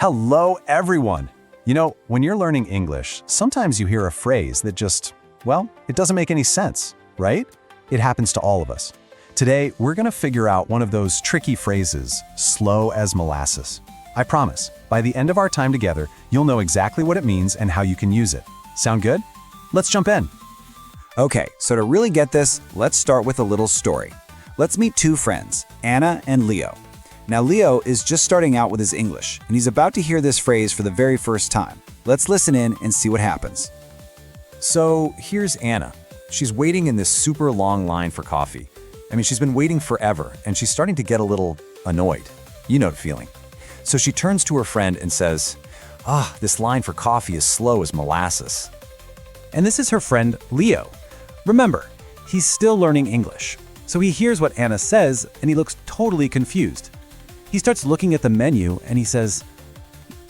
Hello, everyone! You know, when you're learning English, sometimes you hear a phrase that just, well, it doesn't make any sense, right? It happens to all of us. Today, we're going to figure out one of those tricky phrases, slow as molasses. I promise, by the end of our time together, you'll know exactly what it means and how you can use it. Sound good? Let's jump in. Okay, so to really get this, let's start with a little story. Let's meet two friends, Anna and Leo. Now, Leo is just starting out with his English, and he's about to hear this phrase for the very first time. Let's listen in and see what happens. So here's Anna. She's waiting in this super long line for coffee. She's been waiting forever, and she's starting to get a little annoyed. You know the feeling. So she turns to her friend and says, this line for coffee is slow as molasses. And this is her friend, Leo. Remember, he's still learning English. So he hears what Anna says, and he looks totally confused. He starts looking at the menu, and he says,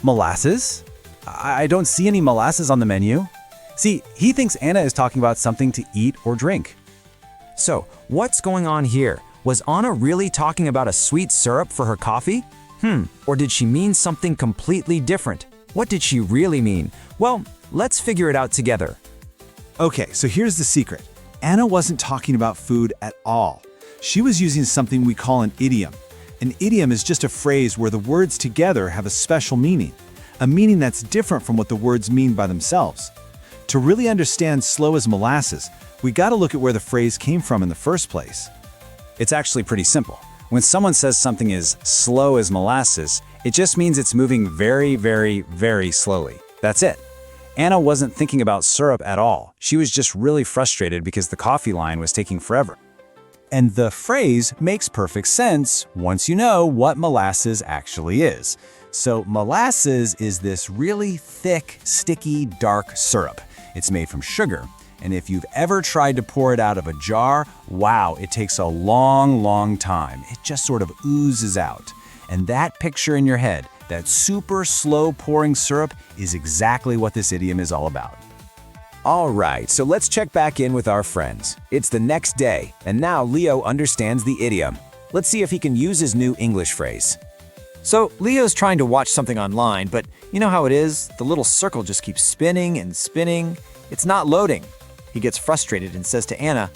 molasses? I don't see any molasses on the menu. See, he thinks Anna is talking about something to eat or drink. So, what's going on here? Was Anna really talking about a sweet syrup for her coffee? Or did she mean something completely different? What did she really mean? Well, let's figure it out together. Okay, so here's the secret. Anna wasn't talking about food at all. She was using something we call an idiom. An idiom is just a phrase where the words together have a special meaning, a meaning that's different from what the words mean by themselves. To really understand slow as molasses, we gotta look at where the phrase came from in the first place. It's actually pretty simple. When someone says something is slow as molasses, it just means it's moving very, very, very slowly. That's it. Anna wasn't thinking about syrup at all. She was just really frustrated because the coffee line was taking forever. And the phrase makes perfect sense once you know what molasses actually is. So molasses is this really thick, sticky, dark syrup. It's made from sugar, and if you've ever tried to pour it out of a jar, wow, it takes a long, long time. It just sort of oozes out. And that picture in your head, that super slow pouring syrup, is exactly what this idiom is all about. All right, so let's check back in with our friends. It's the next day, and now Leo understands the idiom. Let's see if he can use his new English phrase. So Leo's trying to watch something online, but you know how it is? The little circle just keeps spinning and spinning. It's not loading. He gets frustrated and says to Anna,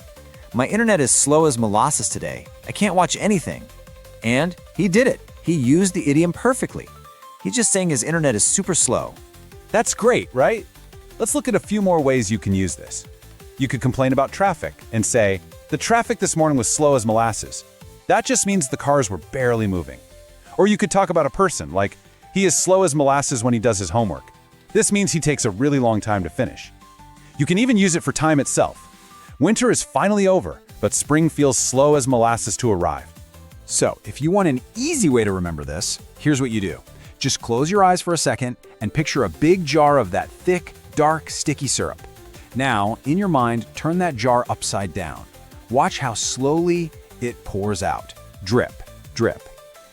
"My internet is slow as molasses today. I can't watch anything." And he did it. He used the idiom perfectly. He's just saying his internet is super slow. That's great, right? Let's look at a few more ways you can use this. You could complain about traffic and say, the traffic this morning was slow as molasses. That just means the cars were barely moving. Or you could talk about a person, like, he is slow as molasses when he does his homework. This means he takes a really long time to finish. You can even use it for time itself. Winter is finally over, but spring feels slow as molasses to arrive. So, if you want an easy way to remember this, here's what you do. Just close your eyes for a second and picture a big jar of that thick, dark, sticky syrup. Now, in your mind, turn that jar upside down. Watch how slowly it pours out. Drip, drip.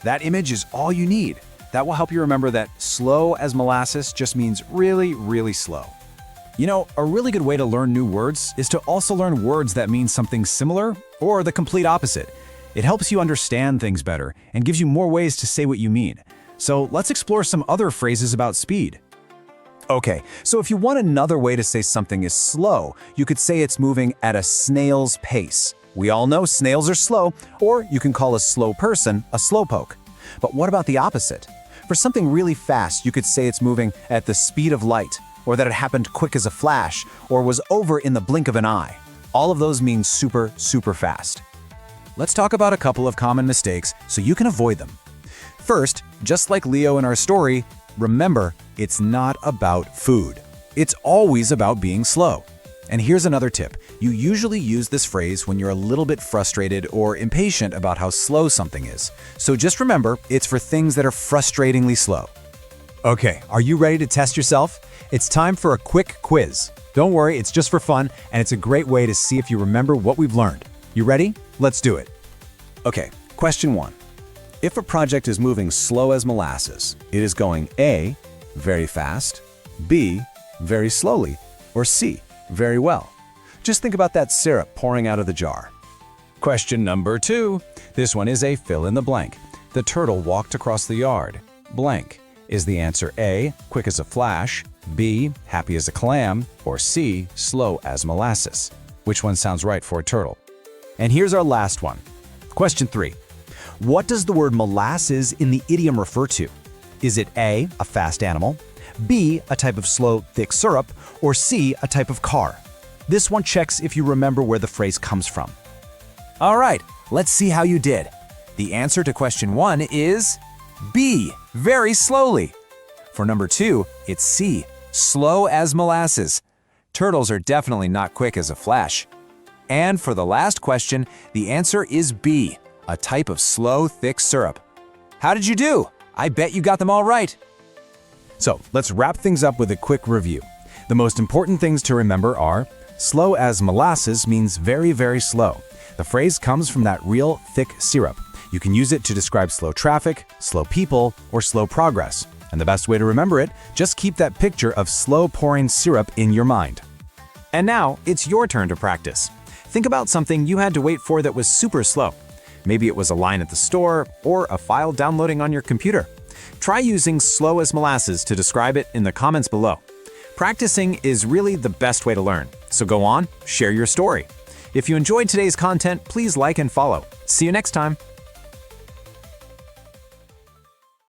That image is all you need. That will help you remember that slow as molasses just means really, really slow. You know, a really good way to learn new words is to also learn words that mean something similar or the complete opposite. It helps you understand things better and gives you more ways to say what you mean. So let's explore some other phrases about speed. Okay, so if you want another way to say something is slow, you could say it's moving at a snail's pace. We all know snails are slow, or you can call a slow person a slowpoke. But what about the opposite? For something really fast, you could say it's moving at the speed of light, or that it happened quick as a flash, or was over in the blink of an eye. All of those mean super, super fast. Let's talk about a couple of common mistakes so you can avoid them. First, just like Leo in our story, remember, it's not about food. It's always about being slow. And here's another tip. You usually use this phrase when you're a little bit frustrated or impatient about how slow something is. So just remember, it's for things that are frustratingly slow. Okay, are you ready to test yourself? It's time for a quick quiz. Don't worry, it's just for fun, and it's a great way to see if you remember what we've learned. You ready? Let's do it. Okay, question 1. If a project is moving slow as molasses, it is going A, very fast, B, very slowly, or C, very well. Just think about that syrup pouring out of the jar. Question number 2. This one is a fill in the blank. The turtle walked across the yard, blank, Is the answer A, quick as a flash, B, happy as a clam, or C, slow as molasses? Which one sounds right for a turtle? And here's our last one. Question 3. What does the word molasses in the idiom refer to? Is it A, a fast animal, B, a type of slow, thick syrup, or C, a type of car? This one checks if you remember where the phrase comes from. All right, let's see how you did. The answer to question 1 is B, very slowly. For number 2, it's C, slow as molasses. Turtles are definitely not quick as a flash. And for the last question, the answer is B, a type of slow, thick syrup. How did you do? I bet you got them all right. So let's wrap things up with a quick review. The most important things to remember are slow as molasses means very, very slow. The phrase comes from that real thick syrup. You can use it to describe slow traffic, slow people, or slow progress. And the best way to remember it, just keep that picture of slow pouring syrup in your mind. And now it's your turn to practice. Think about something you had to wait for that was super slow. Maybe it was a line at the store or a file downloading on your computer. Try using slow as molasses to describe it in the comments below. Practicing is really the best way to learn, so go on, share your story. If you enjoyed today's content, please like and follow. See you next time.